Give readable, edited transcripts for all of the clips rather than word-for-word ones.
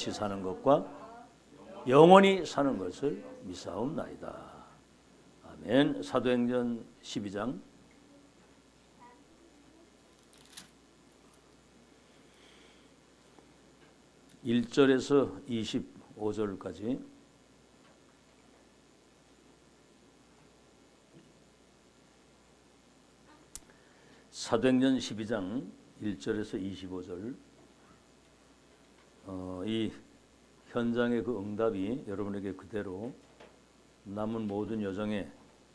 이것이 사는 것과 영원히 사는 것을 믿사옵나이다. 아멘. 사도행전 12장 1절에서 25절까지 사도행전 12장 1절에서 25절 이 현장의 그 응답이 여러분에게 그대로 남은 모든 여정에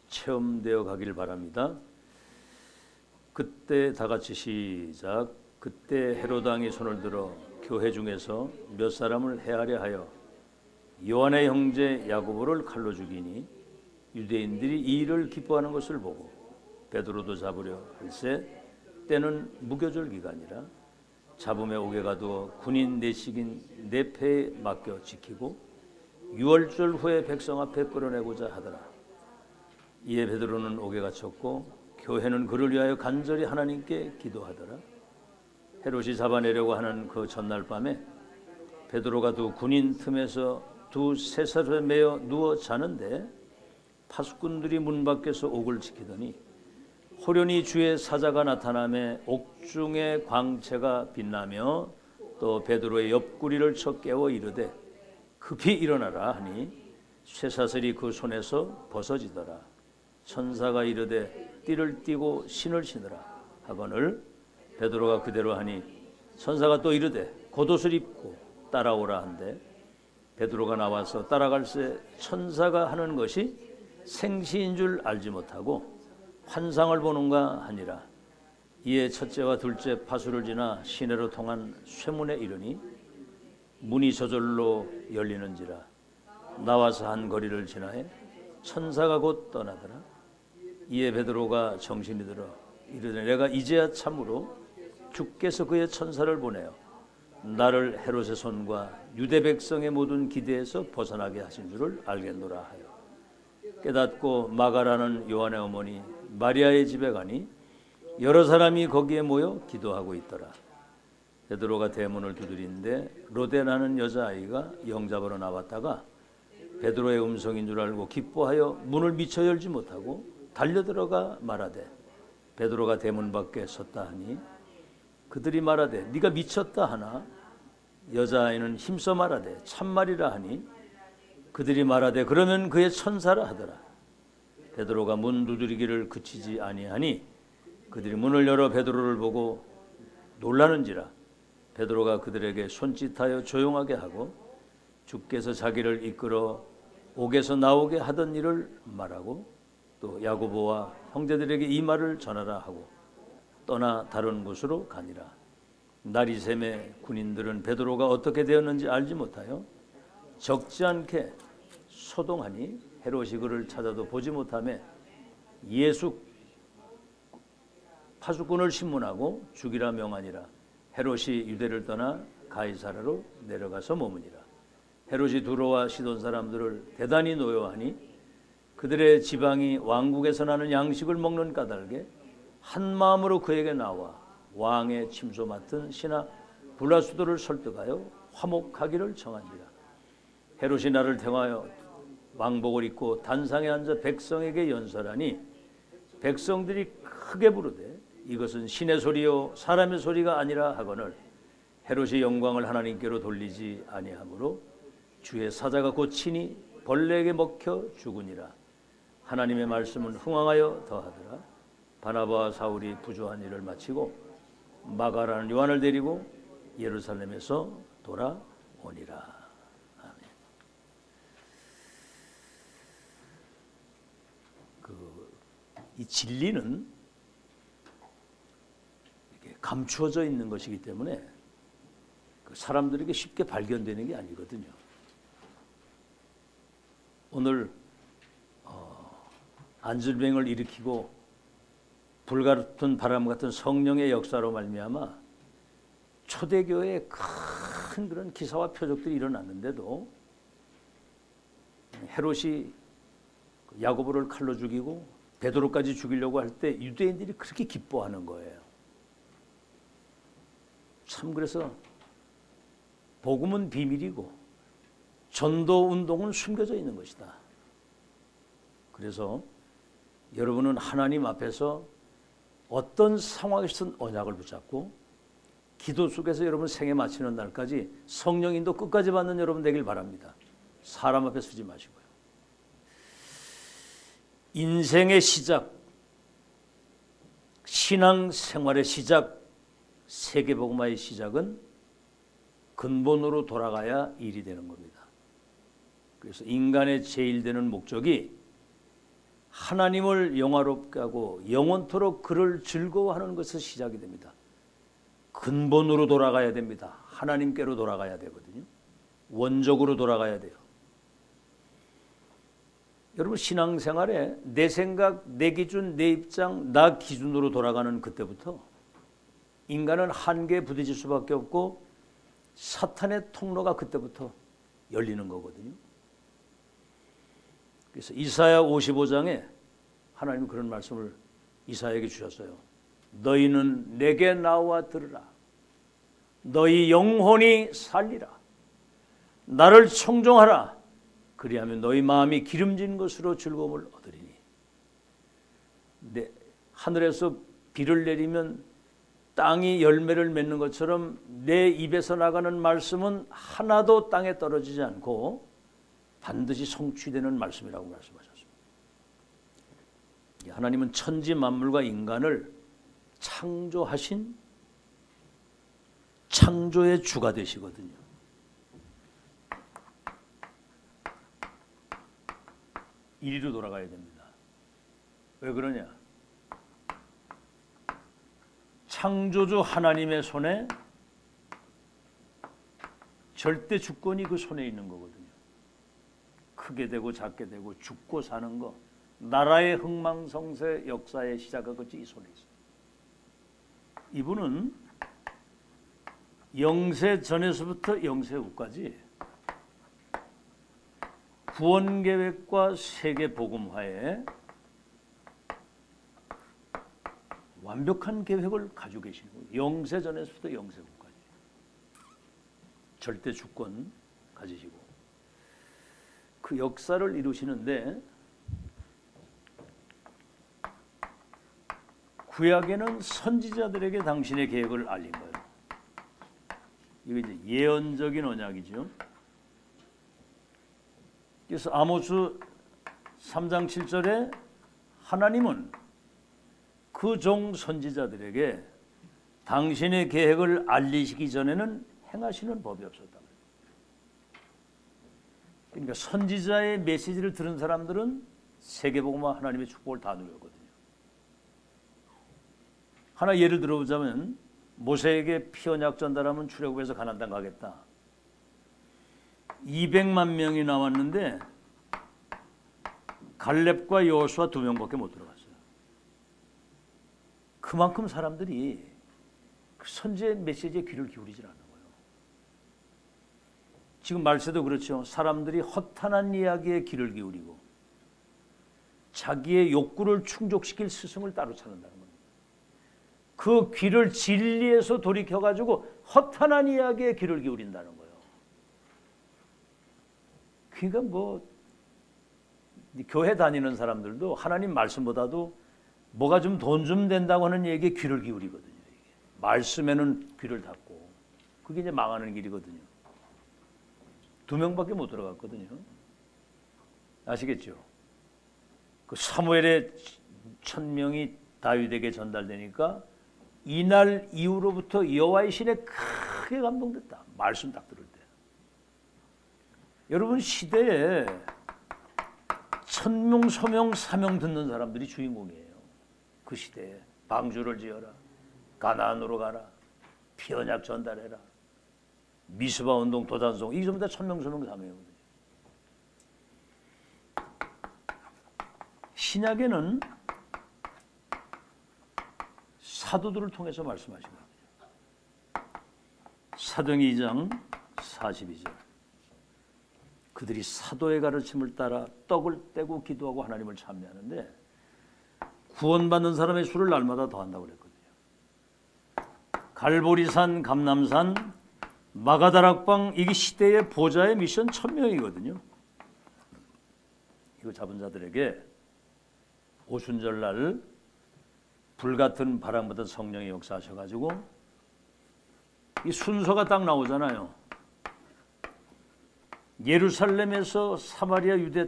체험되어 가길 바랍니다. 그때 다 같이 시작. 그때 헤롯 왕이 손을 들어 교회 중에서 몇 사람을 해하려 하여 요한의 형제 야고보를 칼로 죽이니 유대인들이 이 일을 기뻐하는 것을 보고 베드로도 잡으려 할세 때는 무교절 기간이라 잡음에 옥에 가두어 군인 내식인 네 패에 맡겨 지키고 유월절 후에 백성 앞에 끌어내고자 하더라. 이에 베드로는 옥에 갇혔고 교회는 그를 위하여 간절히 하나님께 기도하더라. 헤롯이 잡아내려고 하는 그 전날 밤에 베드로가 두 군인 틈에서 두 쇠사슬에 매여 누워 자는데 파수꾼들이 문 밖에서 옥을 지키더니 호련히 주의 사자가 나타나매 옥중의 광채가 빛나며 또 베드로의 옆구리를 쳐 깨워 이르되 급히 일어나라 하니 쇠사슬이 그 손에서 벗어지더라. 천사가 이르되 띠를 띠고 신을 신으라 하거늘 베드로가 그대로 하니 천사가 또 이르되 겉옷을 입고 따라오라 한데 베드로가 나와서 따라갈새 천사가 하는 것이 생시인 줄 알지 못하고 환상을 보는가 하니라. 이에 첫째와 둘째 파수를 지나 시내로 통한 쇠문에 이르니 문이 저절로 열리는지라. 나와서 한 거리를 지나해 천사가 곧 떠나더라. 이에 베드로가 정신이 들어 이르되 내가 이제야 참으로 주께서 그의 천사를 보내어 나를 헤롯의 손과 유대 백성의 모든 기대에서 벗어나게 하신 줄을 알겠노라 하여 깨닫고 마가라는 요한의 어머니 마리아의 집에 가니 여러 사람이 거기에 모여 기도하고 있더라. 베드로가 대문을 두드리는데 로데라는 여자아이가 영잡으러 나왔다가 베드로의 음성인 줄 알고 기뻐하여 문을 미쳐 열지 못하고 달려들어가 말하되 베드로가 대문 밖에 섰다 하니 그들이 말하되 네가 미쳤다 하나 여자아이는 힘써 말하되 참말이라 하니 그들이 말하되 그러면 그의 천사라 하더라. 베드로가 문 두드리기를 그치지 아니하니 그들이 문을 열어 베드로를 보고 놀라는지라. 베드로가 그들에게 손짓하여 조용하게 하고 주께서 자기를 이끌어 옥에서 나오게 하던 일을 말하고 또 야고보와 형제들에게 이 말을 전하라 하고 떠나 다른 곳으로 가니라. 날이 새매 군인들은 베드로가 어떻게 되었는지 알지 못하여 적지 않게 소동하니 헤롯이 그를 찾아도 보지 못하며 예수 파수꾼을 신문하고 죽이라 명하니라. 헤롯이 유대를 떠나 가이사라로 내려가서 머무니라. 헤롯이 두로와 시돈 사람들을 대단히 노여하니 그들의 지방이 왕국에서 나는 양식을 먹는 까닭에 한 마음으로 그에게 나와 왕의 침소 맡은 신하 블라수도를 설득하여 화목하기를 정한지라. 헤롯이 나를 대하여 왕복을 입고 단상에 앉아 백성에게 연설하니 백성들이 크게 부르되 이것은 신의 소리요 사람의 소리가 아니라 하거늘 헤롯이 영광을 하나님께로 돌리지 아니하므로 주의 사자가 고치니 벌레에게 먹혀 죽으니라. 하나님의 말씀은 흥황하여 더하더라. 바나바와 사울이 부조한 일을 마치고 마가라는 요한을 데리고 예루살렘에서 돌아오니라. 이 진리는 이렇게 감추어져 있는 것이기 때문에 사람들에게 쉽게 발견되는 게 아니거든요. 오늘 안질병을 일으키고 불 같은 바람 같은 성령의 역사로 말미암아 초대교회에 큰 그런 기사와 표적들이 일어났는데도 헤롯이 야고보를 칼로 죽이고 베드로까지 죽이려고 할 때 유대인들이 그렇게 기뻐하는 거예요. 참 그래서 복음은 비밀이고 전도 운동은 숨겨져 있는 것이다. 그래서 여러분은 하나님 앞에서 어떤 상황에서든 언약을 붙잡고 기도 속에서 여러분 생애 마치는 날까지 성령 인도 끝까지 받는 여러분 되길 바랍니다. 사람 앞에 서지 마시고요. 인생의 시작, 신앙생활의 시작, 세계복음화의 시작은 근본으로 돌아가야 일이 되는 겁니다. 그래서 인간의 제일 되는 목적이 하나님을 영화롭게 하고 영원토록 그를 즐거워하는 것에서 시작이 됩니다. 근본으로 돌아가야 됩니다. 하나님께로 돌아가야 되거든요. 원적으로 돌아가야 돼요. 여러분 신앙생활에 내 생각, 내 기준, 내 입장, 나 기준으로 돌아가는 그때부터 인간은 한계에 부딪힐 수밖에 없고 사탄의 통로가 그때부터 열리는 거거든요. 그래서 이사야 55장에 하나님은 그런 말씀을 이사야에게 주셨어요. 너희는 내게 나와 들으라. 너희 영혼이 살리라. 나를 청종하라. 그리하면 너희 마음이 기름진 것으로 즐거움을 얻으리니. 하늘에서 비를 내리면 땅이 열매를 맺는 것처럼 내 입에서 나가는 말씀은 하나도 땅에 떨어지지 않고 반드시 성취되는 말씀이라고 말씀하셨습니다. 하나님은 천지 만물과 인간을 창조하신 창조의 주가 되시거든요. 이리로 돌아가야 됩니다. 왜 그러냐? 창조주 하나님의 손에 절대 주권이 그 손에 있는 거거든요. 크게 되고 작게 되고 죽고 사는 거, 나라의 흥망성쇠 역사의 시작과 끝이 이 손에 있어요. 이분은 영세 전에서부터 영세 후까지 구원 계획과 세계 복음화에 완벽한 계획을 가지고 계시는 거예요. 영세 전에서부터 영세 후까지 절대 주권 가지시고 그 역사를 이루시는데 구약에는 선지자들에게 당신의 계획을 알린 거예요. 이게 이제 예언적인 언약이죠. 그래서 아모스 3장 7절에 하나님은 그 종 선지자들에게 당신의 계획을 알리시기 전에는 행하시는 법이 없었다. 그러니까 선지자의 메시지를 들은 사람들은 세계복음화 하나님의 축복을 다 누렸거든요. 하나 예를 들어보자면 모세에게 피언약 전달하면 출애굽해서 가나안 땅 가겠다. 200만 명이 나왔는데 갈렙과 여호수아 2명밖에 못 들어갔어요. 그만큼 사람들이 그 선지의 메시지에 귀를 기울이질 않는 거예요. 지금 말세도 그렇죠. 사람들이 허탄한 이야기에 귀를 기울이고 자기의 욕구를 충족시킬 스승을 따로 찾는다는 겁니다. 그 귀를 진리에서 돌이켜가지고 허탄한 이야기에 귀를 기울인다는 거예요. 그러니까 뭐 교회 다니는 사람들도 하나님 말씀보다도 뭐가 좀 돈 좀 된다고 하는 얘기에 귀를 기울이거든요. 이게. 말씀에는 귀를 닫고 그게 이제 망하는 길이거든요. 2명밖에 못 들어갔거든요. 아시겠죠? 그 사무엘의 1000명이 다윗에게 전달되니까 이날 이후로부터 여호와의 신에 크게 감동됐다. 말씀 딱 들을 때. 여러분 시대에 천명, 소명, 사명 듣는 사람들이 주인공이에요. 그 시대에 방주를 지어라, 가나안으로 가라, 피언약 전달해라, 미스바 운동, 도단송 이게 전부 다 천명, 소명, 사명이거든요. 신약에는 사도들을 통해서 말씀하신 겁니다. 사도행전 2장 42절 그들이 사도의 가르침을 따라 떡을 떼고 기도하고 하나님을 찬미하는데 구원받는 사람의 수를 날마다 더한다고 그랬거든요. 갈보리산, 감남산, 마가다락방 이게 시대의 보좌의 미션 1000명이거든요. 이거 잡은 자들에게 오순절날 불같은 바람보다 성령이 역사하셔가지고 이 순서가 딱 나오잖아요. 예루살렘에서 사마리아, 유대,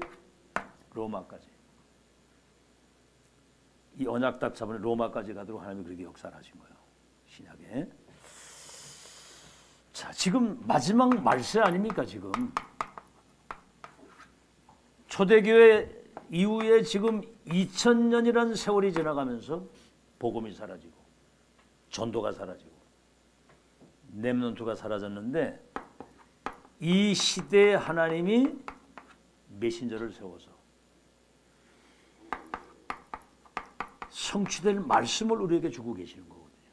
로마까지. 이 언약 딱 잡은 로마까지 가도록 하나님이 그렇게 역사를 하신 거예요. 신약에. 자, 지금 마지막 말세 아닙니까? 지금 초대교회 이후에 지금 2000년이라는 세월이 지나가면서 복음이 사라지고 전도가 사라지고 렘넌트가 사라졌는데 이 시대에 하나님이 메신저를 세워서 성취될 말씀을 우리에게 주고 계시는 거거든요.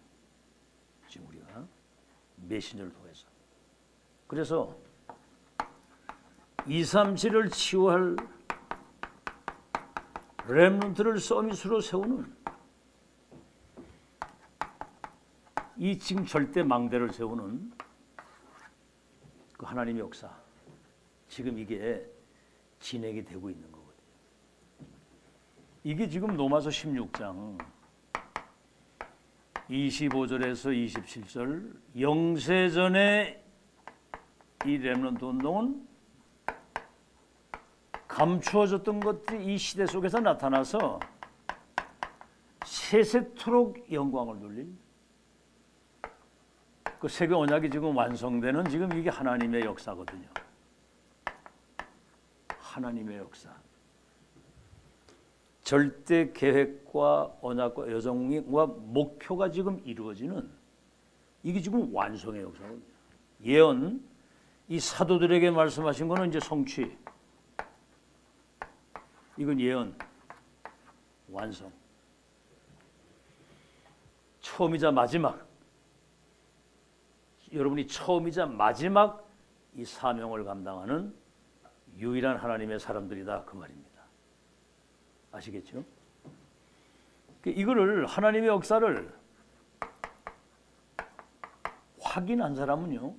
지금 우리가 메신저를 통해서. 그래서 237을 치유할 렘넌트를 서밋으로 세우는 이 지금 절대 망대를 세우는 그 하나님의 역사, 지금 이게 진행이 되고 있는 거거든요. 이게 지금 로마서 16장 25절에서 27절 영세전에 이 렘넌트 운동은 감추어졌던 것들이 이 시대 속에서 나타나서 세세토록 영광을 돌릴 그 세계 언약이 지금 완성되는 지금 이게 하나님의 역사거든요. 하나님의 역사. 절대 계획과 언약과 여정과 목표가 지금 이루어지는 이게 지금 완성의 역사거든요. 예언, 이 사도들에게 말씀하신 거는 이제 성취. 이건 예언, 완성. 처음이자 마지막. 여러분이 처음이자 마지막 이 사명을 감당하는 유일한 하나님의 사람들이다 그 말입니다. 아시겠죠? 이거를 하나님의 역사를 확인한 사람은요.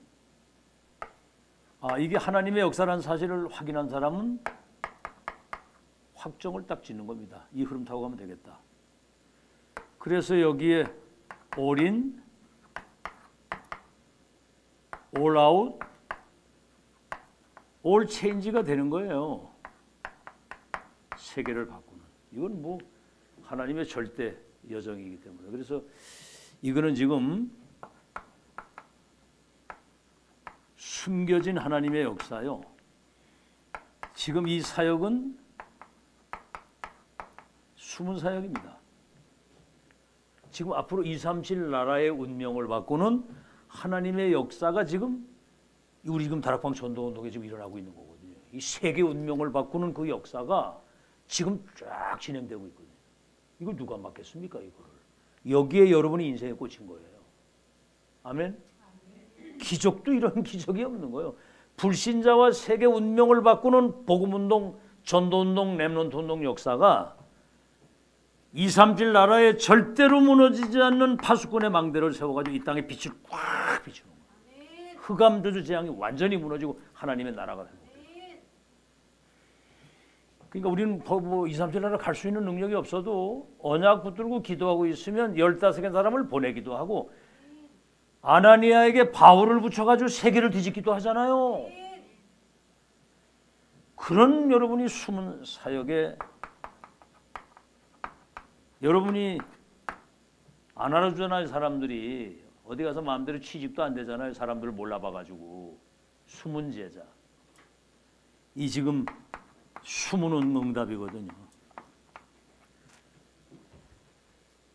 이게 하나님의 역사라는 사실을 확인한 사람은 확정을 딱 짓는 겁니다. 이 흐름 타고 가면 되겠다. 그래서 여기에 all in, all out, all change가 되는 거예요. 세계를 바꾸는. 이건 뭐 하나님의 절대 여정이기 때문에. 그래서 이거는 지금 숨겨진 하나님의 역사요. 지금 이 사역은 숨은 사역입니다. 지금 앞으로 237 나라의 운명을 바꾸는 하나님의 역사가 지금 우리 지금 다락방 전도운동에 지금 일어나고 있는 거거든요. 이 세계 운명을 바꾸는 그 역사가 지금 쫙 진행되고 있거든요. 이걸 누가 막겠습니까? 이거를. 여기에 여러분이 인생에 꽂힌 거예요. 아멘? 기적도 이런 기적이 없는 거예요. 불신자와 세계 운명을 바꾸는 복음운동, 전도운동, 렘넌트운동 역사가 237 나라에 절대로 무너지지 않는 파수꾼의 망대를 세워가지고 이 땅에 빛을 꽉 비추는 거예요. 흑암저주 재앙이 완전히 무너지고 하나님의 나라가 회복돼요. 그러니까 우리는 뭐 237 나라 갈 수 있는 능력이 없어도 언약 붙들고 기도하고 있으면 15개 사람을 보내기도 하고 아나니아에게 바울을 붙여가지고 세계를 뒤집기도 하잖아요. 그런 여러분이 숨은 사역에 여러분이 안 알아주잖아요. 사람들이 어디 가서 마음대로 취직도 안 되잖아요. 사람들을 몰라봐가지고 숨은 제자. 이 지금 숨은 응답이거든요.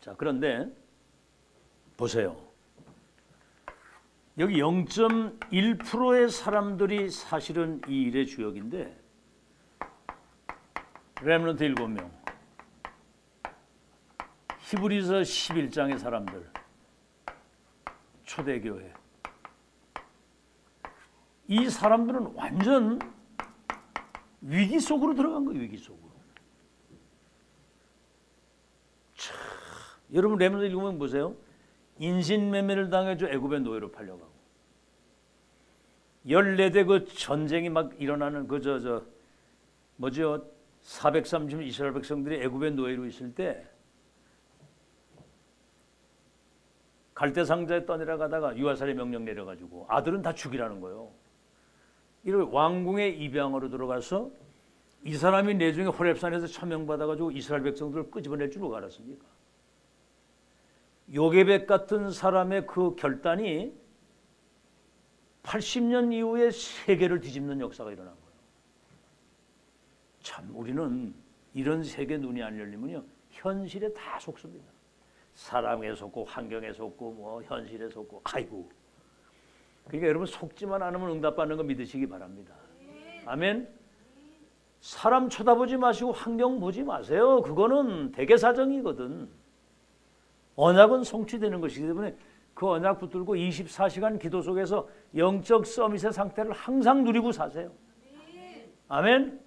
자, 그런데 보세요. 여기 0.1%의 사람들이 사실은 이 일의 주역인데 렘넌트 7명. 히브리서 11장의 사람들, 초대교회. 이 사람들은 완전 위기 속으로 들어간 거예요. 위기 속으로. 참, 여러분 렘넌트 7명 보세요. 인신매매를 당해서 애굽의 노예로 팔려가고 14대 그 전쟁이 막 일어나는 뭐죠? 430 이스라엘 백성들이 애굽의 노예로 있을 때 갈대 상자에 떠내려가다가 유아살의 명령 내려가지고 아들은 다 죽이라는 거예요. 이런 왕궁의 입양으로 들어가서 이 사람이 내중에 호렙산에서 천명받아가지고 이스라엘 백성들을 끄집어낼 줄 누가 알았습니까? 요게벳 같은 사람의 그 결단이 80년 이후에 세계를 뒤집는 역사가 일어난 거예요. 참 우리는 이런 세계 눈이 안 열리면요 현실에 다 속습니다. 사람에 속고 환경에 속고 뭐 현실에 속고 아이고. 그러니까 여러분 속지만 않으면 응답받는 거 믿으시기 바랍니다. 아멘. 사람 쳐다보지 마시고 환경 보지 마세요. 그거는 대개사정이거든. 언약은 성취되는 것이기 때문에 그 언약 붙들고 24시간 기도 속에서 영적 서밋의 상태를 항상 누리고 사세요. 아멘.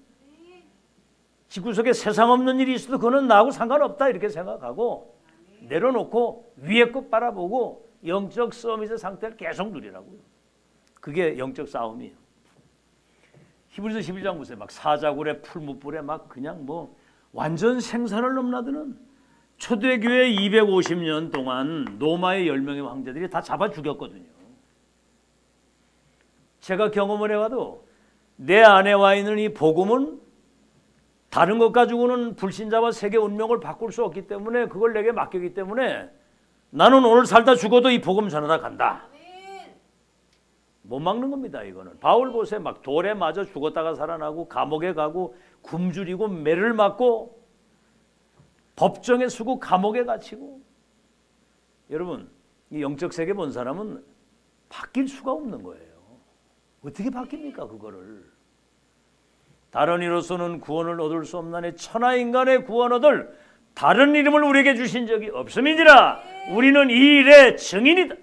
집구석에 세상 없는 일이 있어도 그거는 나하고 상관없다 이렇게 생각하고 내려놓고 위에 것 바라보고 영적 서밋의 상태를 계속 누리라고요. 그게 영적 싸움이에요. 히브리서 11장 보세요. 막 사자굴에 풀무불에 막 그냥 뭐 완전 생사를 넘나드는 초대교회 250년 동안 로마의 10명의 황제들이 다 잡아 죽였거든요. 제가 경험을 해봐도 내 안에 와 있는 이 복음은 다른 것 가지고는 불신자와 세계 운명을 바꿀 수 없기 때문에 그걸 내게 맡겼기 때문에 나는 오늘 살다 죽어도 이 복음 전하다 간다. 못 막는 겁니다. 이거는 바울 보세요. 막 돌에 맞아 죽었다가 살아나고 감옥에 가고 굶주리고 매를 맞고 법정에 서고 감옥에 갇히고. 여러분 이 영적 세계 본 사람은 바뀔 수가 없는 거예요. 어떻게 바뀝니까 그거를. 다른 이로서는 구원을 얻을 수 없나니 천하 인간의 구원 얻을 다른 이름을 우리에게 주신 적이 없음이니라. 우리는 이 일의 증인이다.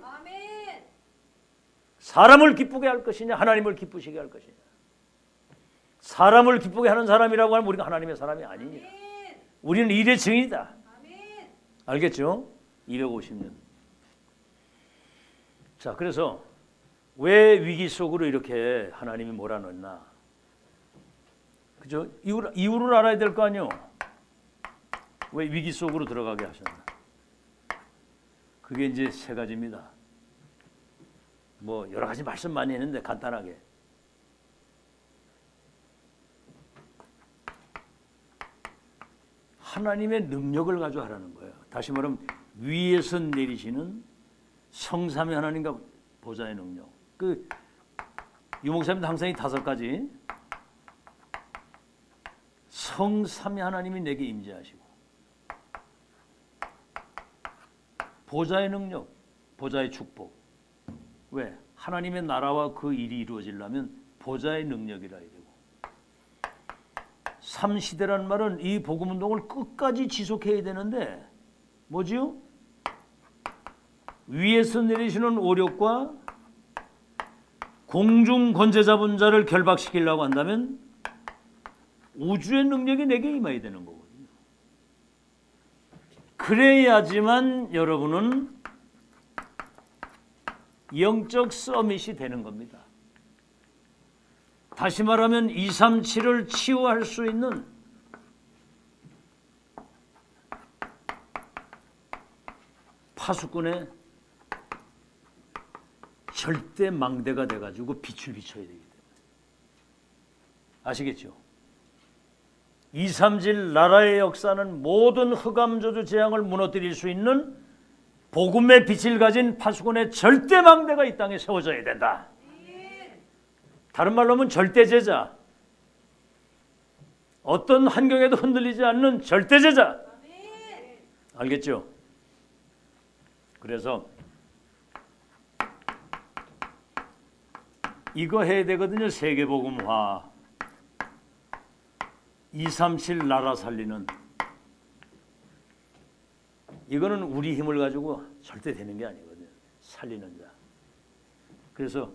사람을 기쁘게 할 것이냐 하나님을 기쁘시게 할 것이냐. 사람을 기쁘게 하는 사람이라고 하면 우리가 하나님의 사람이 아니니라. 우리는 이 일의 증인이다. 알겠죠? 250년. 자, 그래서 왜 위기 속으로 이렇게 하나님이 몰아넣나? 그죠? 이유를 알아야 될 거 아니요? 왜 위기 속으로 들어가게 하셨나? 그게 이제 세 가지입니다. 뭐 여러 가지 말씀 많이 했는데 간단하게. 하나님의 능력을 가지고 하라는 거예요. 다시 말하면 위에서 내리시는 성삼위 하나님과 보좌의 능력. 그 유목사님도 항상 이 5가지 성삼위 하나님이 내게 임재하시고 보좌의 능력, 보좌의 축복. 왜? 하나님의 나라와 그 일이 이루어지려면 보좌의 능력이라 이러고. 3시대라는 말은 이 복음운동을 끝까지 지속해야 되는데 뭐지요? 위에서 내리시는 오력과 공중 권세 잡은 자를 결박시키려고 한다면 우주의 능력이 내게 임해야 되는 거거든요. 그래야지만 여러분은 영적 서밋이 되는 겁니다. 다시 말하면 237을 치유할 수 있는 파수꾼의 절대 망대가 돼가지고 빛을 비춰야 되기 때문에. 아시겠죠? 237 나라의 역사는 모든 흑암저주 재앙을 무너뜨릴 수 있는 복음의 빛을 가진 파수꾼의 절대 망대가 이 땅에 세워져야 된다. 다른 말로 하면 절대제자. 어떤 환경에도 흔들리지 않는 절대제자. 알겠죠? 그래서 이거 해야 되거든요. 세계복음화. 237 나라 살리는. 이거는 우리 힘을 가지고 절대 되는 게 아니거든요. 살리는 자. 그래서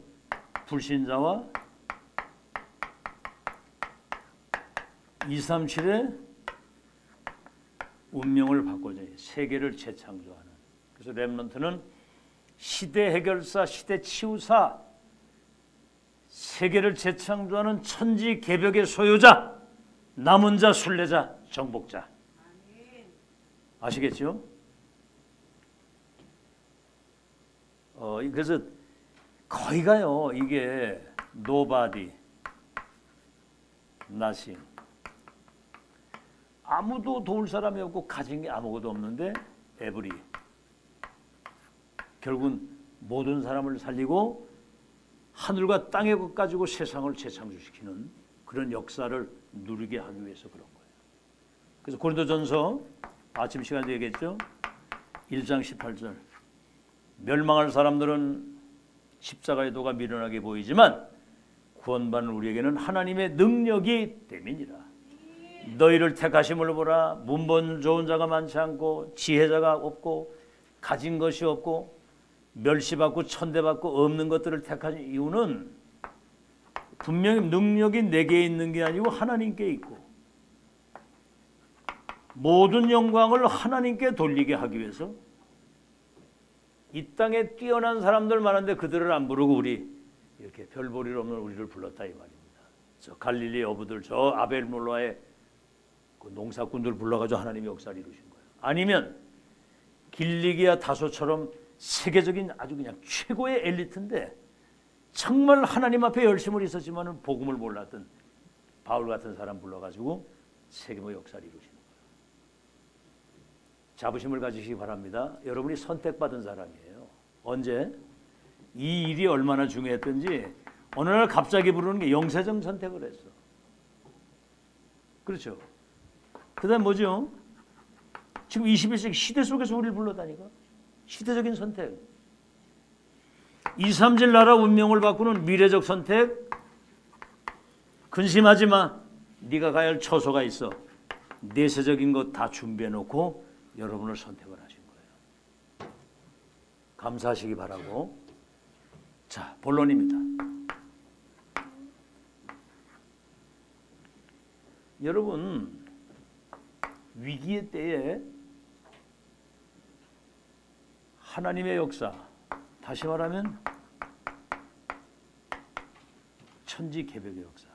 불신자와 237의 운명을 바꿔줘요. 세계를 재창조하는. 그래서 렘넌트는 시대 해결사, 시대 치유사, 세계를 재창조하는 천지 개벽의 소유자, 남은 자, 순례자, 정복자. 아시겠죠? 그래서 거기가요, 이게 nobody, nothing. 아무도 도울 사람이 없고 가진 게 아무것도 없는데 every. 결국은 모든 사람을 살리고 하늘과 땅의 것 가지고 세상을 재창조시키는 그런 역사를 누리게 하기 위해서 그런 거예요. 그래서 고린도전서 아침 시간에 얘기했죠. 1장 18절. 멸망할 사람들은 십자가의 도가 미련하게 보이지만 구원받는 우리에게는 하나님의 능력이 됨이니라. 너희를 택하심을 보라. 문번 좋은 자가 많지 않고 지혜자가 없고 가진 것이 없고 멸시받고 천대받고 없는 것들을 택한 이유는 분명히 능력이 내게 있는 게 아니고 하나님께 있고 모든 영광을 하나님께 돌리게 하기 위해서 이 땅에 뛰어난 사람들 많은데 그들을 안 부르고 우리 이렇게 별볼일 없는 우리를 불렀다 이 말입니다. 저 갈릴리 어부들 저 아벨몰라의 그 농사꾼들 불러가지고 하나님의 역사를 이루신 거예요. 아니면 길리기아 다소처럼 세계적인 아주 그냥 최고의 엘리트인데 정말 하나님 앞에 열심을 있었지만은 복음을 몰랐던 바울 같은 사람 불러가지고 세계의 역사를 이루신 거예요. 자부심을 가지시기 바랍니다. 여러분이 선택받은 사람이에요. 언제? 이 일이 얼마나 중요했던지 어느 날 갑자기 부르는 게 영세정 선택을 했어. 그렇죠? 그 다음 뭐죠? 지금 21세기 시대 속에서 우리를 불러다니까. 시대적인 선택. 2, 3질 나라 운명을 바꾸는 미래적 선택. 근심하지 마. 네가 가야 할 처소가 있어. 내세적인 것 다 준비해놓고 여러분을 선택을 하신 거예요. 감사하시기 바라고. 자, 본론입니다. 여러분, 위기의 때에 하나님의 역사, 다시 말하면 천지 개벽의 역사,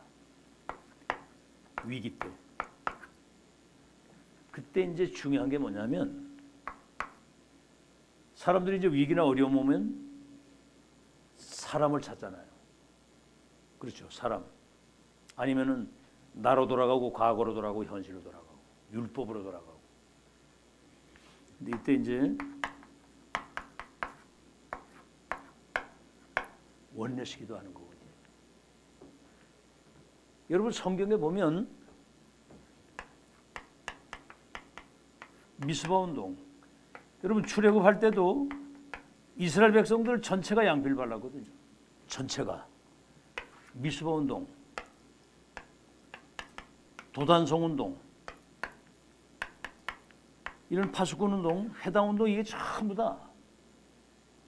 위기 때, 그때 이제 중요한 게 뭐냐면 사람들이 이제 위기나 어려움 오면 사람을 찾잖아요. 그렇죠, 사람. 아니면은 나로 돌아가고 과거로 돌아가고 현실로 돌아가고 율법으로 돌아가고. 근데 이때 이제 원내시기도 하는 거거든요. 여러분 성경에 보면 미스바 운동, 여러분 출애굽할 때도 이스라엘 백성들 전체가 양피를 발랐거든요. 전체가. 미스바 운동, 도단성 운동, 이런 파수꾼 운동, 회당 운동, 이게 전부 다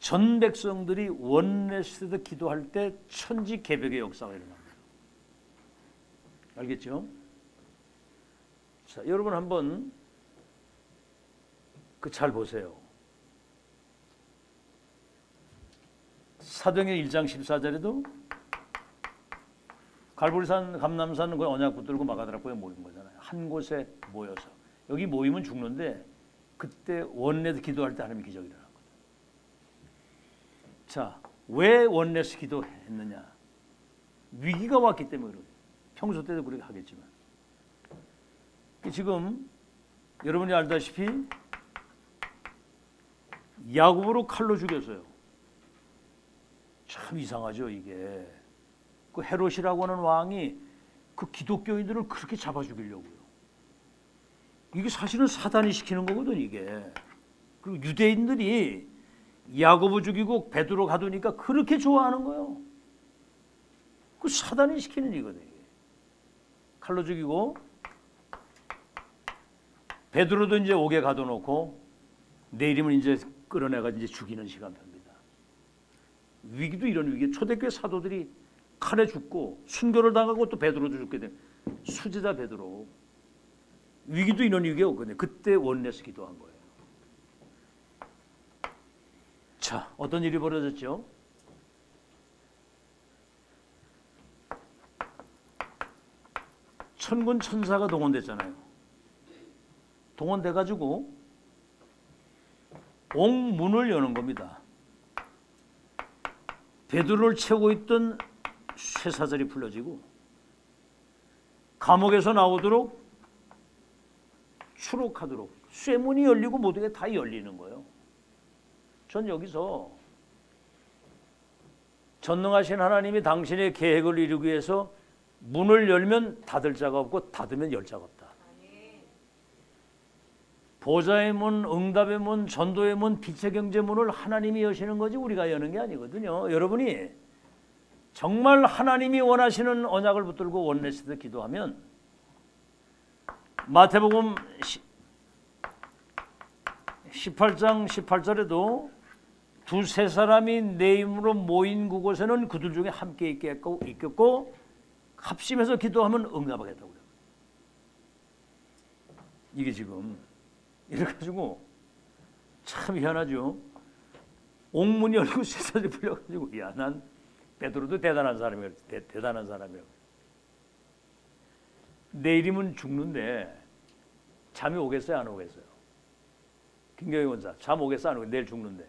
전 백성들이 원내시대에 기도할 때 천지 개벽의 역사가 일어납니다. 알겠죠? 자, 여러분 한번 그 잘 보세요. 사도행전 1장 14절에도 갈보리산, 감람산 그 언약 붙들고 마가다락보에 모인 거잖아요. 한 곳에 모여서. 여기 모이면 죽는데 그때 원내에서 기도할 때 하나님의 기적이 일어났거든. 자, 왜 원내에서 기도했느냐? 위기가 왔기 때문에 그래요. 평소 때도 그렇게 하겠지만. 지금 여러분이 알다시피 야곱으로 칼로 죽였어요. 참 이상하죠, 이게. 그 헤롯이라고 하는 왕이 그 기독교인들을 그렇게 잡아 죽이려고요. 이게 사실은 사단이 시키는 거거든, 이게. 그리고 유대인들이 야곱을 죽이고 베드로 가두니까 그렇게 좋아하는 거예요. 그 사단이 시키는 일이거든, 이게. 칼로 죽이고 베드로도 이제 옥에 가둬놓고 내일이면 이제 끌어내가 이제 죽이는 시간표입니다. 위기도 이런 위기. 초대교회 사도들이 칼에 죽고 순교를 당하고 또 베드로도 죽게 된 수제자 베드로. 위기도 이런 위기가 없거든요. 그때 원내에서 기도한 거예요. 자, 어떤 일이 벌어졌죠? 천군 천사가 동원됐잖아요. 동원돼가지고 옥문을 여는 겁니다. 베드로를 채우고 있던 쇠사슬이 풀려지고 감옥에서 나오도록 추록하도록 쇠문이 열리고 모든 게 다 열리는 거예요. 전 여기서 전능하신 하나님이 당신의 계획을 이루기 위해서 문을 열면 닫을 자가 없고 닫으면 열 자가 없다. 보좌의 문, 응답의 문, 전도의 문, 빛의 경제 문을 하나님이 여시는 거지 우리가 여는 게 아니거든요. 여러분이 정말 하나님이 원하시는 언약을 붙들고 원내스도 기도하면 마태복음 18장 18절에도 두세 사람이 내 이름으로 모인 그곳에는 그들 중에 함께 있겠고 합심해서 기도하면 응답하겠다고 그래요. 이게 지금 이래 가지고 참 희한하죠. 옥문이 열리고 쇠사슬이 풀려가지고 야, 난 베드로도 대단한 사람이라고. 대단한 사람이라고. 내일이면 죽는데 잠이 오겠어요, 안 오겠어요? 김경희 원사 잠 오겠어, 안 오겠어요? 내일 죽는데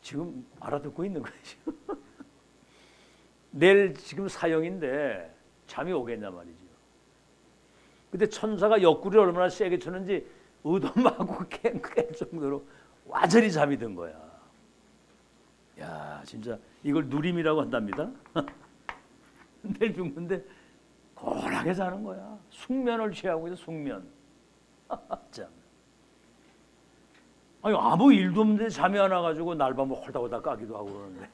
지금 알아듣고 있는 거죠. 내일 지금 사형인데 잠이 오겠냐 말이죠. 근데 천사가 옆구리를 얼마나 세게 쳤는지 의도하고 깬 정도로 완전히 잠이 든 거야. 야, 진짜 이걸 누림이라고 한답니다. 내일 죽는데 고라하게 자는 거야. 숙면을 취하고 있어, 숙면. 참. 아니, 아무 일도 없는데 잠이 안 와가지고 날밤을 홀다홀다 까기도 하고 그러는데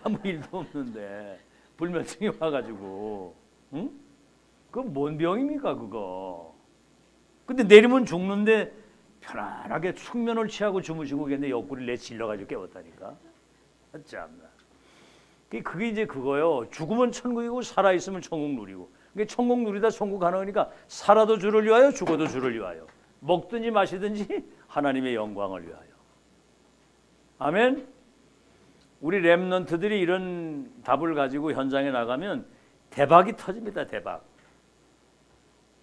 아무 일도 없는데 불면증이 와가지고, 응? 그건 뭔 병입니까 그거? 근데 내리면 죽는데 편안하게 숙면을 취하고 주무시고 계는데 옆구리를 내질러가지고 깨웠다니까. 참나. 그게 이제 그거요. 죽으면 천국이고 살아있으면 천국 누리고. 그게 천국 누리다 천국 가는 거니까 살아도 주를 위하여 죽어도 주를 위하여. 먹든지 마시든지 하나님의 영광을 위하여. 아멘. 우리 렘넌트들이 이런 답을 가지고 현장에 나가면 대박이 터집니다. 대박.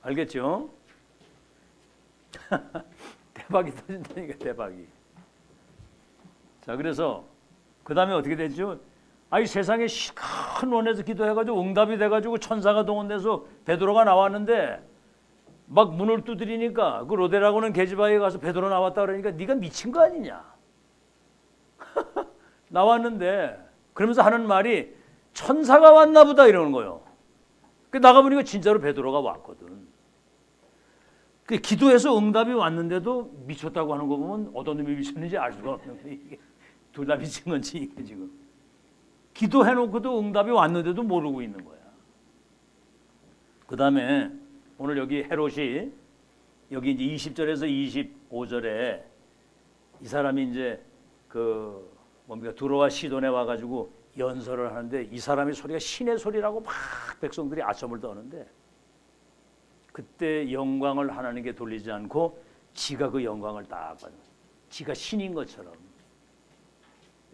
알겠죠? 대박이 터진다니까, 대박이. 자, 그래서 그 다음에 어떻게 되죠? 아이, 세상에 큰 원에서 기도해가지고 응답이 돼가지고 천사가 동원돼서 베드로가 나왔는데 막 문을 두드리니까 그 로데라고는 계집아이에 가서 베드로 나왔다 그러니까 네가 미친 거 아니냐? 나왔는데 그러면서 하는 말이 천사가 왔나 보다 이러는 거예요. 나가보니까 진짜로 베드로가 왔거든. 기도해서 응답이 왔는데도 미쳤다고 하는 거 보면 어떤 놈이 미쳤는지 알 수가 없는 거예요. 둘 다 미친 건지 이게 지금. 기도해놓고도 응답이 왔는데도 모르고 있는 거야. 그 다음에 오늘 여기 헤롯이 여기 이제 20절에서 25절에 이 사람이 이제 그 뭡니까 두로와 시돈에 와가지고 연설을 하는데 이 사람의 소리가 신의 소리라고 막 백성들이 아첨을 떠는데 그때 영광을 하나님께 돌리지 않고 지가 그 영광을 딱 받는 지가 신인 것처럼.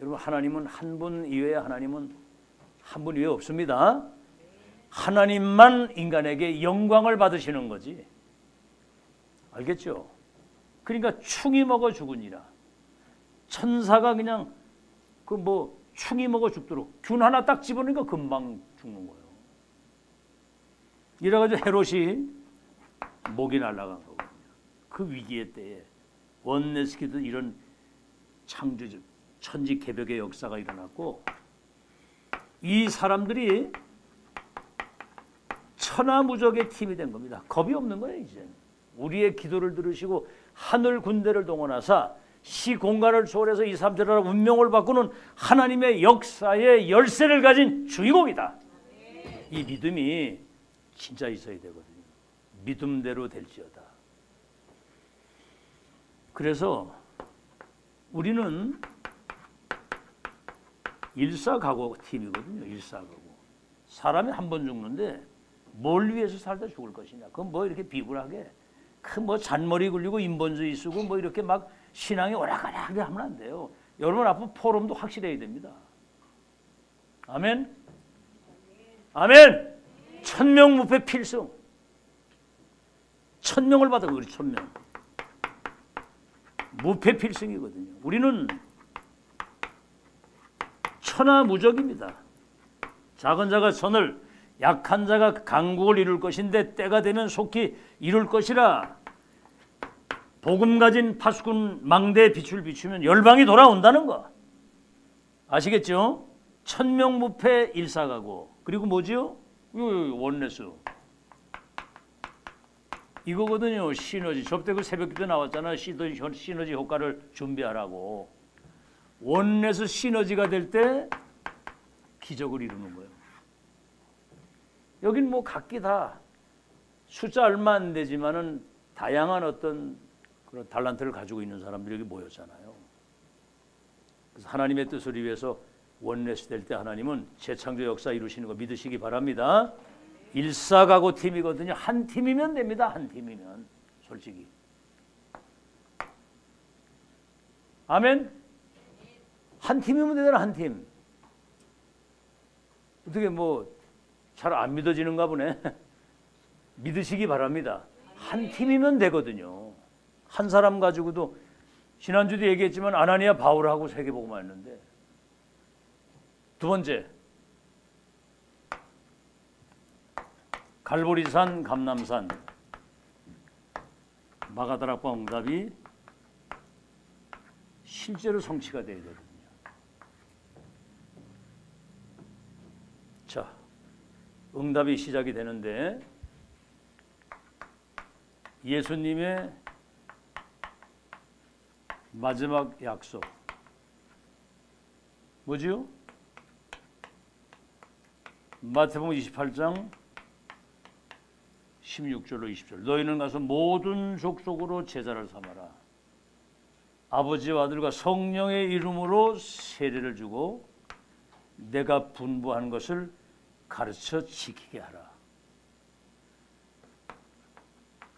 여러분 하나님은 한 분 이외에 하나님은 한 분 이외에 없습니다. 하나님만 인간에게 영광을 받으시는 거지. 알겠죠? 그러니까 충이 먹어 죽으니라. 천사가 그냥 그 뭐 충이 먹어 죽도록 균 하나 딱 집어넣으니까 금방 죽는 거예요. 이래가지고 헤롯이 목이 날아간 거거든요. 그 위기의 때에 원내스키도 이런 창조적 천지개벽의 역사가 일어났고 이 사람들이 천하무적의 팀이 된 겁니다. 겁이 없는 거예요. 이제 우리의 기도를 들으시고 하늘 군대를 동원하사 시공간을 초월해서 이 사람들의 운명을 바꾸는 하나님의 역사의 열쇠를 가진 주인공이다. 이 믿음이 진짜 있어야 되거든요. 믿음대로 될지어다. 그래서 우리는 일사각오 팀이거든요. 일사각오. 사람이 한 번 죽는데 뭘 위해서 살다 죽을 것이냐. 그건 뭐 이렇게 비굴하게 그 뭐 잔머리 굴리고 인본주의 쓰고 뭐 이렇게 막 신앙이 오락가락하게 하면 안 돼요. 여러분 앞으로 포럼도 확실해야 됩니다. 아멘. 아멘. 천명무패 필승. 1000명을 받아 우리 1000명. 무패 필승이거든요. 우리는 천하무적입니다. 작은 자가 선을, 약한 자가 강국을 이룰 것인데 때가 되면 속히 이룰 것이라. 복음 가진 파수꾼 망대에 빛을 비추면 열방이 돌아온다는 거 아시겠죠? 천명무패 일사가고. 그리고 뭐지요? 원네스 이거거든요. 시너지. 저때 그 새벽기도 나왔잖아. 시너지 효과를 준비하라고. 원네스 시너지가 될 때 기적을 이루는 거예요. 여긴 뭐 각기 다 숫자 얼마 안 되지만은 다양한 어떤 그런 달란트를 가지고 있는 사람들이 여기 모였잖아요. 그래서 하나님의 뜻을 위해서 원네스 될 때 하나님은 재창조 역사 이루시는 거 믿으시기 바랍니다. 일사가고 팀이거든요. 한 팀이면 됩니다. 한 팀이면 솔직히. 아멘. 한 팀이면 되잖아. 한 팀. 어떻게 뭐 잘 안 믿어지는가 보네. 믿으시기 바랍니다. 한 팀이면 되거든요. 한 사람 가지고도 지난주도 얘기했지만 아나니아 바울하고 세계복음화 했는데. 두 번째, 갈보리산 감남산 마가다락방 응답이 실제로 성취가 되어야 되거든요. 자, 응답이 시작이 되는데 예수님의 마지막 약속 뭐지요? 마태복음 28장 16절로 20절. 너희는 가서 모든 족속으로 제자를 삼아라. 아버지와 아들과 성령의 이름으로 세례를 주고 내가 분부한 것을 가르쳐 지키게 하라.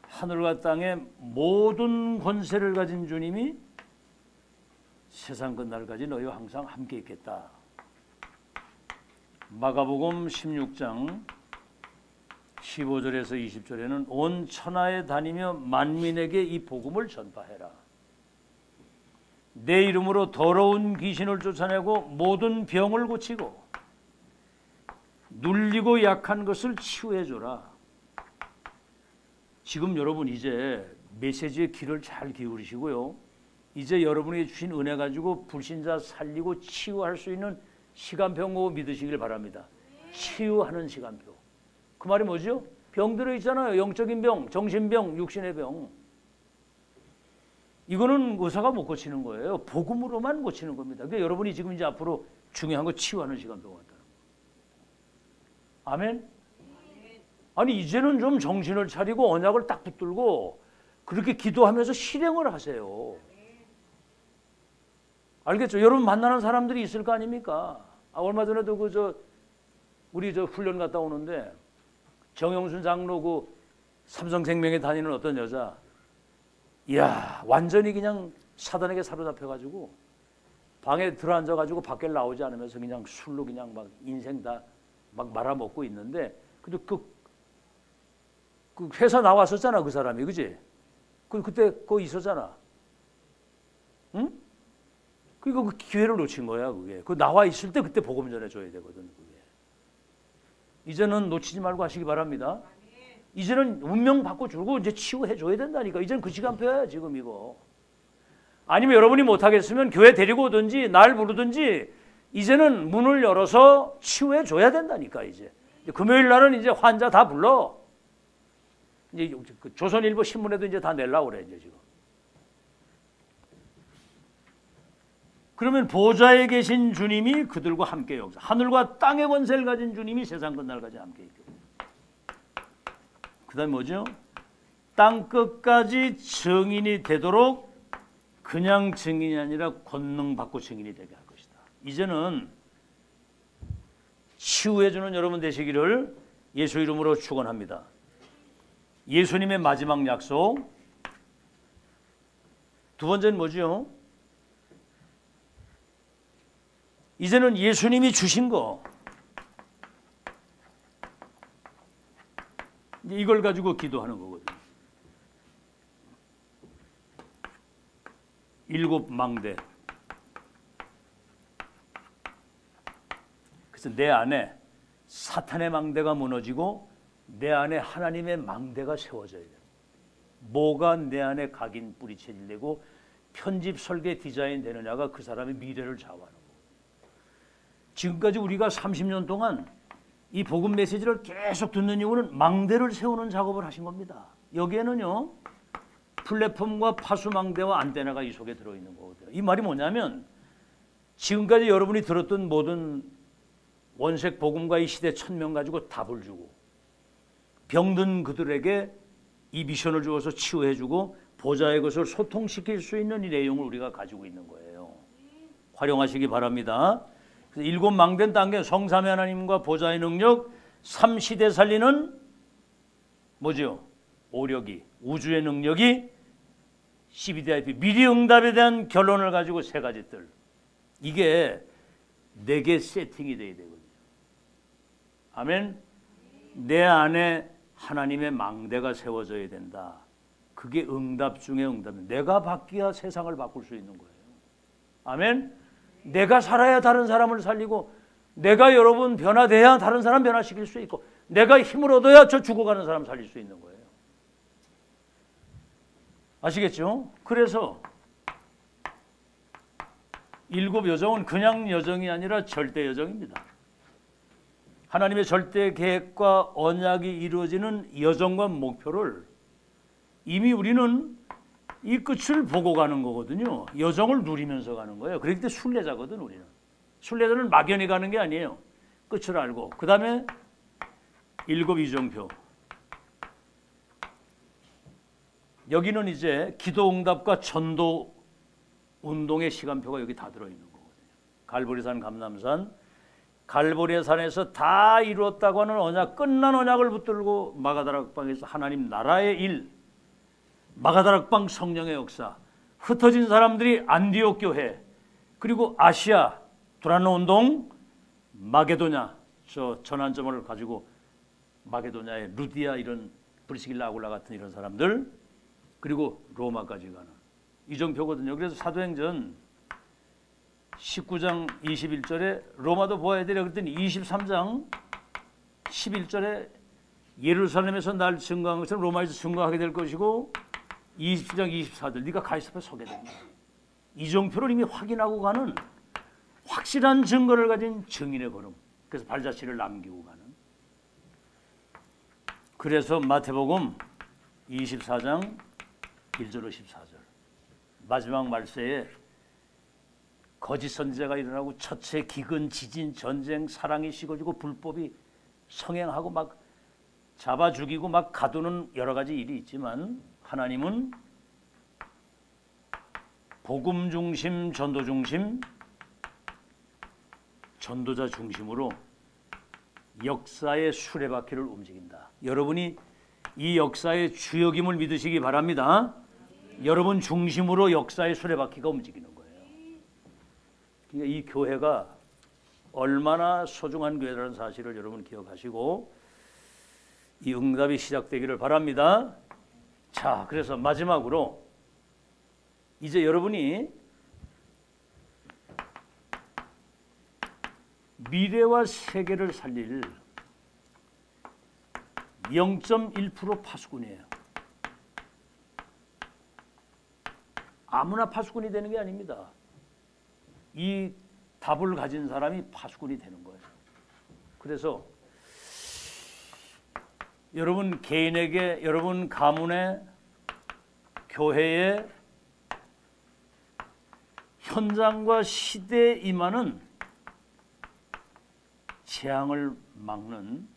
하늘과 땅의 모든 권세를 가진 주님이 세상 끝날까지 너희와 항상 함께 있겠다. 마가복음 16장 15절에서 20절에는 온 천하에 다니며 만민에게 이 복음을 전파해라. 내 이름으로 더러운 귀신을 쫓아내고 모든 병을 고치고 눌리고 약한 것을 치유해줘라. 지금 여러분 이제 메시지의 귀를 잘 기울이시고요. 이제 여러분에게 주신 은혜 가지고 불신자 살리고 치유할 수 있는 시간표고 믿으시길 바랍니다. 치유하는 시간표. 그 말이 뭐죠? 병 들어있잖아요. 영적인 병, 정신병, 육신의 병. 이거는 의사가 못 고치는 거예요. 복음으로만 고치는 겁니다. 그러니까 여러분이 지금 이제 앞으로 중요한 거 치유하는 시간표 같다는 거예요. 아멘? 아니 이제는 좀 정신을 차리고 언약을 딱 붙들고 그렇게 기도하면서 실행을 하세요. 알겠죠? 여러분 만나는 사람들이 있을 거 아닙니까? 얼마 전에도 우리 훈련 갔다 오는데 정영순 장로 그 삼성생명에 다니는 어떤 여자, 이야 완전히 그냥 사단에게 사로잡혀가지고 방에 들어앉아가지고 밖에 나오지 않으면서 그냥 술로 그냥 막 인생 다 막 말아먹고 있는데, 그래도 그 회사 나왔었잖아 그 사람이, 그지? 그때 거기 있었잖아, 응? 그러니까 그 기회를 놓친 거야 그게. 그 나와 있을 때 그때 복음 전해줘야 되거든 그게. 이제는 놓치지 말고 하시기 바랍니다. 이제는 운명 바꿔주고 이제 치유해줘야 된다니까. 이제는 그 시간표야 지금 이거. 아니면 여러분이 못하겠으면 교회 데리고 오든지 날 부르든지 이제는 문을 열어서 치유해줘야 된다니까. 이제 금요일 날은 이제 환자 다 불러. 이제 조선일보 신문에도 이제 다 내려고 그래 이제 지금. 그러면 보좌에 계신 주님이 그들과 함께 역사. 하늘과 땅의 권세를 가진 주님이 세상 끝날까지 함께 있게. 그다음 뭐죠? 땅 끝까지 증인이 되도록 그냥 증인이 아니라 권능 받고 증인이 되게 할 것이다. 이제는 치유해주는 여러분 되시기를 예수 이름으로 축원합니다. 예수님의 마지막 약속. 두 번째는 뭐죠? 이제는 예수님이 주신 거, 이제 이걸 가지고 기도하는 거거든요. 7 망대. 그래서 내 안에 사탄의 망대가 무너지고 내 안에 하나님의 망대가 세워져야 돼요. 뭐가 내 안에 각인 뿌리쳐지고 편집 설계 디자인 되느냐가 그 사람의 미래를 좌우하는 거예요. 지금까지 우리가 30년 동안 이 복음 메시지를 계속 듣는 이유는 망대를 세우는 작업을 하신 겁니다. 여기에는요, 플랫폼과 파수망대와 안테나가 이 속에 들어있는 거거든요. 이 말이 뭐냐면 지금까지 여러분이 들었던 모든 원색 복음과 이 시대 천명 가지고 답을 주고 병든 그들에게 이 미션을 주어서 치유해주고 보좌의 것을 소통시킬 수 있는 이 내용을 우리가 가지고 있는 거예요. 활용하시기 바랍니다. 7 망대는 단계 성삼위 하나님과 보좌의 능력, 3시대 살리는 뭐죠? 오력이, 우주의 능력이, CBDIP 미리 응답에 대한 결론을 가지고 3가지 뜰. 이게 4개 세팅이 돼야 되거든요. 아멘. 내 안에 하나님의 망대가 세워져야 된다. 그게 응답 중에 응답입니다. 내가 바뀌어야 세상을 바꿀 수 있는 거예요. 아멘. 내가 살아야 다른 사람을 살리고, 내가 여러분 변화돼야 다른 사람 변화시킬 수 있고, 내가 힘을 얻어야 저 죽어가는 사람 살릴 수 있는 거예요. 아시겠죠? 그래서 7 여정은 그냥 여정이 아니라 절대 여정입니다. 하나님의 절대 계획과 언약이 이루어지는 여정과 목표를 이미 우리는 이 끝을 보고 가는 거거든요. 여정을 누리면서 가는 거예요. 그렇기 때문에 순례자거든. 우리는 순례자는 막연히 가는 게 아니에요. 끝을 알고. 그 다음에 7 이정표. 여기는 이제 기도응답과 전도 운동의 시간표가 여기 다 들어있는 거거든요. 갈보리산, 감람산, 갈보리의 산에서 다 이루었다고 하는 언약, 끝난 언약을 붙들고 마가다락방에서 하나님 나라의 일, 마가다락방 성령의 역사, 흩어진 사람들이 안디옥 교회, 그리고 아시아 두란노 운동, 마게도냐, 저 전환점을 가지고 마게도냐의 루디아 이런 브리스길라 아굴라 같은 이런 사람들, 그리고 로마까지 가는 이정표거든요. 그래서 사도행전 19장 21절에 로마도 보아야 되려 그랬더니 23장 11절에 예루살렘에서 날 증거한 것처럼 로마에서 증거하게 될 것이고 20장 24절 네가 가이사 앞에 서게 됩니다. 이정표를 이미 확인하고 가는 확실한 증거를 가진 증인의 걸음. 그래서 발자취를 남기고 가는. 그래서 마태복음 24장 1절로 14절 마지막 말세에 거짓 선지자가 일어나고 처체, 기근, 지진, 전쟁, 사랑이 식어지고 불법이 성행하고 막 잡아 죽이고 막 가두는 여러 가지 일이 있지만 하나님은 복음 중심, 전도 중심, 전도자 중심으로 역사의 수레바퀴를 움직인다. 여러분이 이 역사의 주역임을 믿으시기 바랍니다. 여러분 중심으로 역사의 수레바퀴가 움직이는 거예요. 그러니까 이 교회가 얼마나 소중한 교회라는 사실을 여러분 기억하시고 이 응답이 시작되기를 바랍니다. 자, 그래서 마지막으로 이제 여러분이 미래와 세계를 살릴 0.1% 파수꾼이에요. 아무나 파수꾼이 되는 게 아닙니다. 이 답을 가진 사람이 파수꾼이 되는 거예요. 그래서 여러분 개인에게, 여러분 가문에, 교회에, 현장과 시대에 임하는 재앙을 막는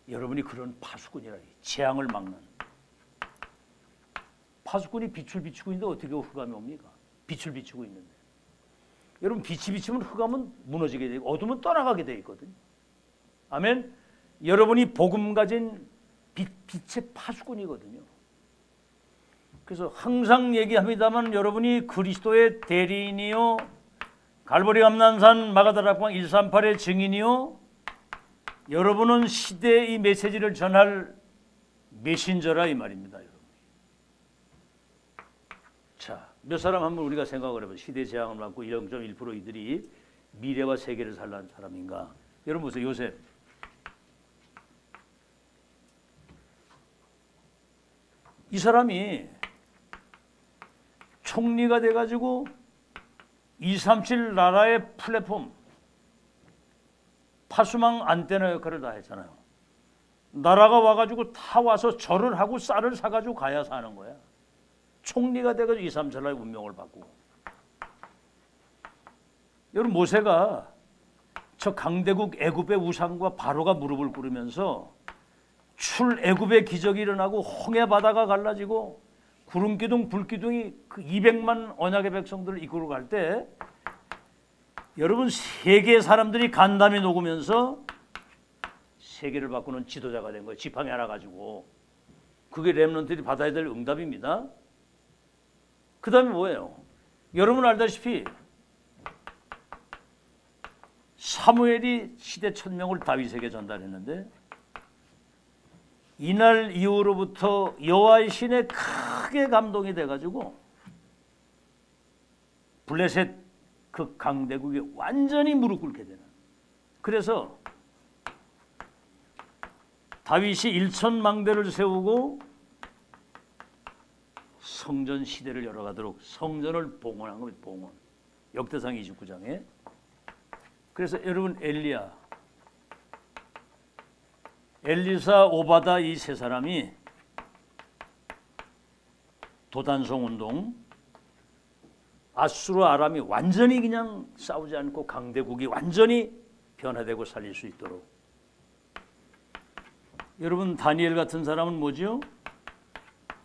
여러분이 그런 파수꾼이라. 재앙을 막는 파수꾼이 빛을 비추고 있는데 어떻게 흑암이 옵니까? 빛을 비추고 있는데. 여러분 빛이 비치면 흑암은 무너지게 되고 어둠은 떠나가게 돼 있거든요. 아멘. 여러분이 복음 가진 빛의 파수꾼이거든요. 그래서 항상 얘기합니다만 여러분이 그리스도의 대리인이요, 갈보리 감난산 마가다락방 138의 증인이요, 여러분은 시대의 이 메시지를 전할 메신저라 이 말입니다, 여러분. 자, 몇 사람 한번 우리가 생각을 해보죠. 시대 재앙을 맞고 0.1% 이들이 미래와 세계를 살란 사람인가? 여러분 보세요. 요셉. 이 사람이 총리가 돼가지고 237 나라의 플랫폼, 파수망 안테나 역할을 다 했잖아요. 나라가 와가지고 다 와서 절을 하고 쌀을 사가지고 가야 사는 거야. 총리가 돼가지고 237 나라의 운명을 바꾸고. 여러분 모세가 저 강대국 애굽의 우상과 바로가 무릎을 꿇으면서 출애굽의 기적이 일어나고 홍해 바다가 갈라지고 구름기둥 불기둥이 그 200만 언약의 백성들을 이끌어 갈 때 여러분 세계의 사람들이 간담이 녹으면서 세계를 바꾸는 지도자가 된 거예요. 지팡이 하나 가지고. 그게 렘넌트들이 받아야 될 응답입니다. 그 다음에 뭐예요? 여러분 알다시피 사무엘이 시대 천명을 다윗에게 전달했는데 이날 이후로부터 여호와의 신에 크게 감동이 돼가지고 블레셋 그 강대국이 완전히 무릎 꿇게 되는. 그래서 다윗이 1,000망대를 세우고 성전 시대를 열어가도록 성전을 봉헌한 겁니다. 봉헌. 역대상 29장에. 그래서 여러분 엘리야, 엘리사, 오바다 이 세 사람이 도단성 운동, 아수르 아람이 완전히 그냥 싸우지 않고 강대국이 완전히 변화되고 살릴 수 있도록. 여러분 다니엘 같은 사람은 뭐죠?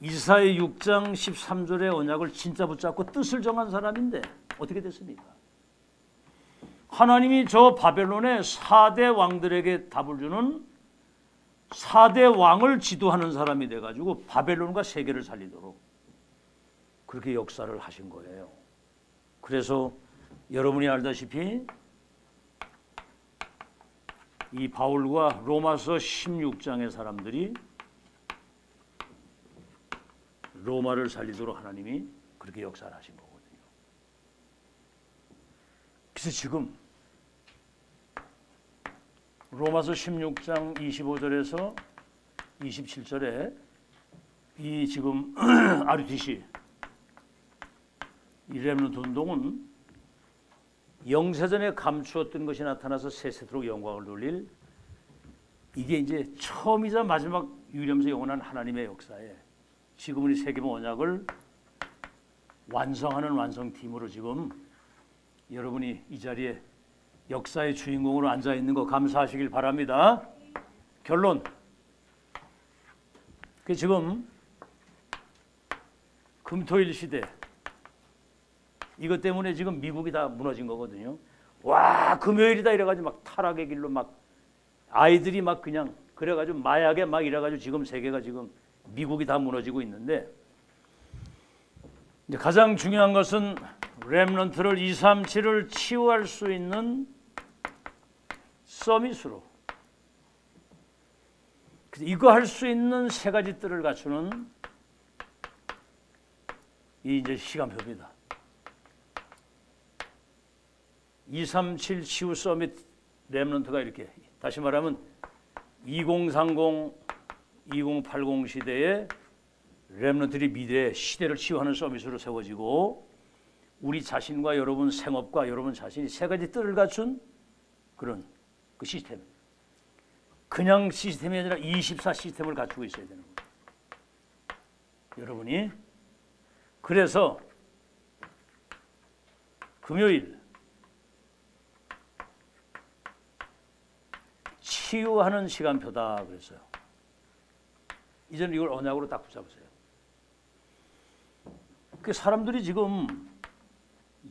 이사야 6장 13절의 언약을 진짜 붙잡고 뜻을 정한 사람인데 어떻게 됐습니까? 하나님이 저 바벨론의 4대 왕들에게 답을 주는 4대 왕을 지도하는 사람이 돼가지고 바벨론과 세계를 살리도록 그렇게 역사를 하신 거예요. 그래서 여러분이 알다시피 이 바울과 로마서 16장의 사람들이 로마를 살리도록 하나님이 그렇게 역사를 하신 거거든요. 그래서 지금 로마서 16장 25절에서 27절에 이 지금 RUTC 이 렘넌트 운동은 영세전에 감추었던 것이 나타나서 세세토록 영광을 돌릴 이게 이제 처음이자 마지막 유일하면서 영원한 하나님의 역사에 지금 우리 세계본 언약을 완성하는 완성팀으로 지금 여러분이 이 자리에 역사의 주인공으로 앉아있는 거 감사하시길 바랍니다. 결론. 그 지금 금토일 시대 이것 때문에 지금 미국이 다 무너진 거거든요. 와 금요일이다 이래가지고 막 타락의 길로 막 아이들이 막 그냥 그래가지고 마약에 막 이래가지고 지금 세계가 지금 미국이 다 무너지고 있는데 이제 가장 중요한 것은 렘넌트를 237을 치유할 수 있는 서밋으로 이거 할 수 있는 세 가지 뜰을 갖추는 이 이제 시간표입니다. 237 치유 서밋 렘넌트가 이렇게 다시 말하면 2030, 2080 시대에 렘넌트들이 미래의 시대를 치유하는 서밋으로 세워지고 우리 자신과 여러분 생업과 여러분 자신이 세 가지 뜰을 갖춘 그런 그 시스템. 그냥 시스템이 아니라 24 시스템을 갖추고 있어야 되는 거예요. 여러분이 그래서 금요일 치유하는 시간표다 그랬어요. 이제는 이걸 언약으로 딱 붙잡으세요. 그 사람들이 지금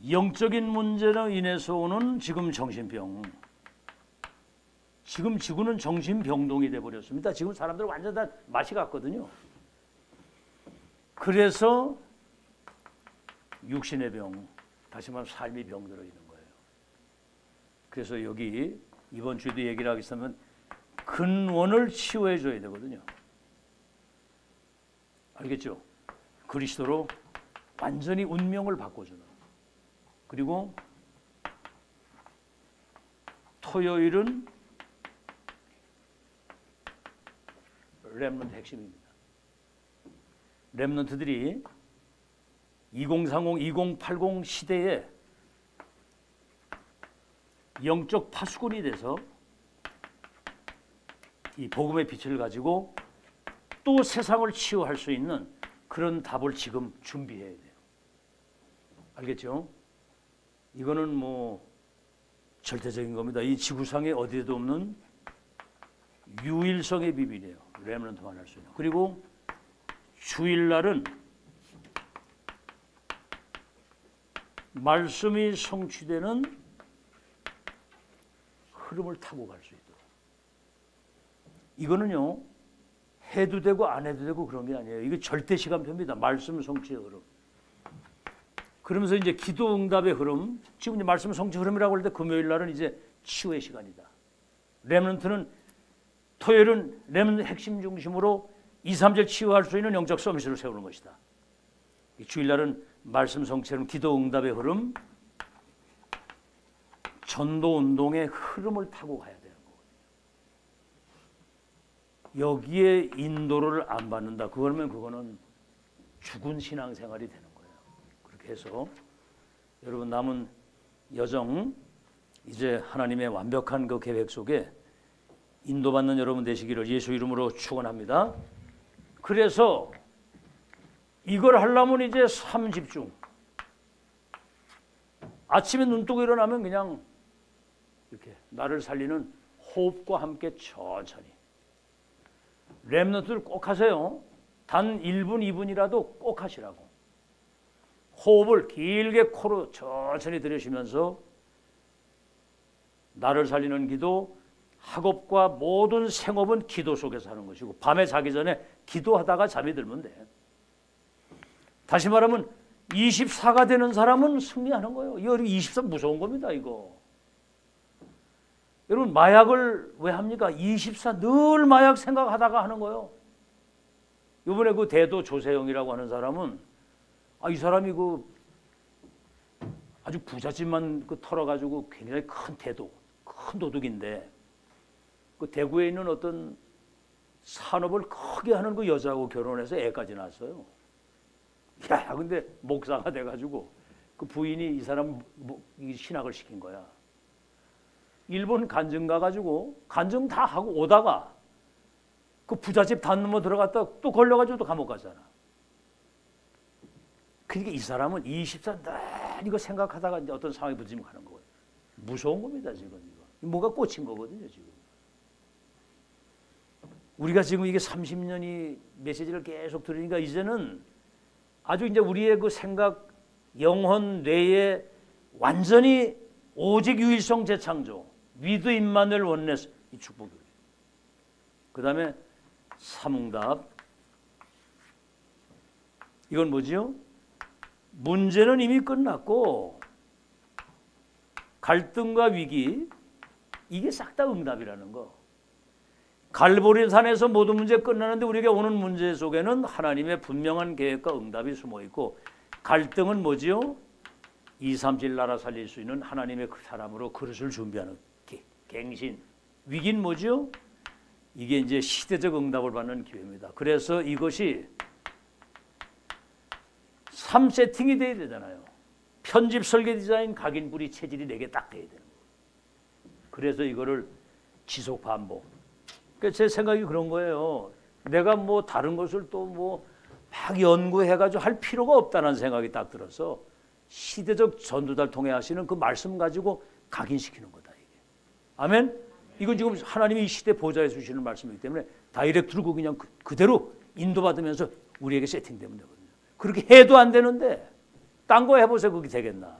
영적인 문제로 인해서 오는 지금 정신병, 지금 지구는 정신병동이 돼버렸습니다. 지금 사람들 완전 다 맛이 갔거든요. 그래서 육신의 병, 다시 말하면 삶의 병 들어 있는 거예요. 그래서 여기 이번 주에도 얘기를 하겠으면 근원을 치유해 줘야 되거든요. 알겠죠? 그리스도로 완전히 운명을 바꿔주는. 그리고 토요일은 렘넌트 핵심입니다. 렘넌트들이 2030, 2080 시대에 영적 파수꾼이 돼서 이 복음의 빛을 가지고 또 세상을 치유할 수 있는 그런 답을 지금 준비해야 돼요. 알겠죠? 이거는 뭐 절대적인 겁니다. 이 지구상에 어디에도 없는 유일성의 비밀이에요. 렘넌트만 할 수 있는. 그리고 주일날은 말씀이 성취되는 흐름을 타고 갈 수 있도록. 이거는요, 해도 되고 안 해도 되고 그런 게 아니에요. 이거 절대 시간표입니다. 말씀 성취의 흐름. 그러면서 이제 기도 응답의 흐름, 지금 이제 말씀 성취 흐름이라고 할 때 금요일 날은 이제 치유의 시간이다. 렘넌트는 토요일은 렘넌트 핵심 중심으로 2, 3절 치유할 수 있는 영적 서밋을 세우는 것이다. 주일날은 말씀 성취는 기도 응답의 흐름, 전도 운동의 흐름을 타고 가야 되는 거거든요. 여기에 인도를 안 받는다. 그거는 죽은 신앙생활이 되는 거예요. 그렇게 해서 여러분 남은 여정 이제 하나님의 완벽한 그 계획 속에 인도받는 여러분 되시기를 예수 이름으로 축원합니다. 그래서 이걸 하려면 이제 삶 집중. 아침에 눈 뜨고 일어나면 그냥 이렇게 나를 살리는 호흡과 함께 천천히. 렘넌트를 꼭 하세요. 단 1분, 2분이라도 꼭 하시라고. 호흡을 길게 코로 천천히 들이쉬면서 나를 살리는 기도, 학업과 모든 생업은 기도 속에서 하는 것이고 밤에 자기 전에 기도하다가 잠이 들면 돼. 다시 말하면 24가 되는 사람은 승리하는 거예요. 이거 24 무서운 겁니다. 이거. 여러분 마약을 왜 합니까? 24 늘 마약 생각하다가 하는 거예요. 이번에 그 대도 조세영이라고 하는 사람은 이 사람이 그 아주 부잣집만 그 털어가지고 굉장히 큰 대도, 큰 도둑인데 그 대구에 있는 어떤 산업을 크게 하는 그 여자하고 결혼해서 애까지 낳았어요. 야, 근데 목사가 돼가지고 그 부인이 이 사람 신학을 시킨 거야. 일본 간증 가가지고 간증 다 하고 오다가 그 부잣집 단 넘어 들어갔다 또 걸려가지고 또 감옥 가잖아. 그러니까 이 사람은 24 늘 이거 생각하다가 이제 어떤 상황에 부딪히면 가는 거예요. 무서운 겁니다 지금 이거. 뭐가 꽂힌 거거든요 지금. 우리가 지금 이게 30년이 메시지를 계속 들으니까 이제는 아주 이제 우리의 그 생각, 영혼, 뇌에 완전히 오직 유일성 재창조, 위드 임마누엘 원네스 이 축복이에요. 그 다음에 삼응답. 이건 뭐지요? 문제는 이미 끝났고 갈등과 위기 이게 싹 다 응답이라는 거. 갈보리 산에서 모든 문제 끝나는데 우리에게 오는 문제 속에는 하나님의 분명한 계획과 응답이 숨어 있고 갈등은 뭐지요? 2, 3, 7 나라 살릴 수 있는 하나님의 그 사람으로 그릇을 준비하는 갱신. 위기는 뭐지요? 이게 이제 시대적 응답을 받는 기회입니다. 그래서 이것이 3세팅이 돼야 되잖아요. 편집, 설계, 디자인, 각인, 뿌리, 체질이 4개 딱 돼야 되는 거예요. 그래서 이거를 지속 반복. 그러니까 제 생각이 그런 거예요. 내가 뭐 다른 것을 또 뭐 막 연구해가지고 할 필요가 없다는 생각이 딱 들어서 시대적 전도자를 통해 하시는 그 말씀 가지고 각인시키는 거다 이게. 아멘. 이건 지금 하나님이 이 시대 보좌해 주시는 말씀이기 때문에 다이렉트로 그냥 그대로 인도받으면서 우리에게 세팅되면 되거든요. 그렇게 해도 안 되는데 딴 거 해보세요. 그게 되겠나.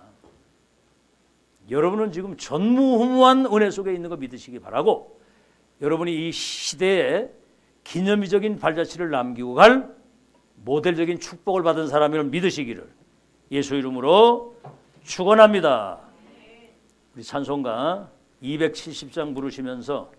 여러분은 지금 전무후무한 은혜 속에 있는 거 믿으시기 바라고 여러분이 이 시대에 기념비적인 발자취를 남기고 갈 모델적인 축복을 받은 사람임을 믿으시기를 예수 이름으로 축원합니다. 우리 찬송가 270장 부르시면서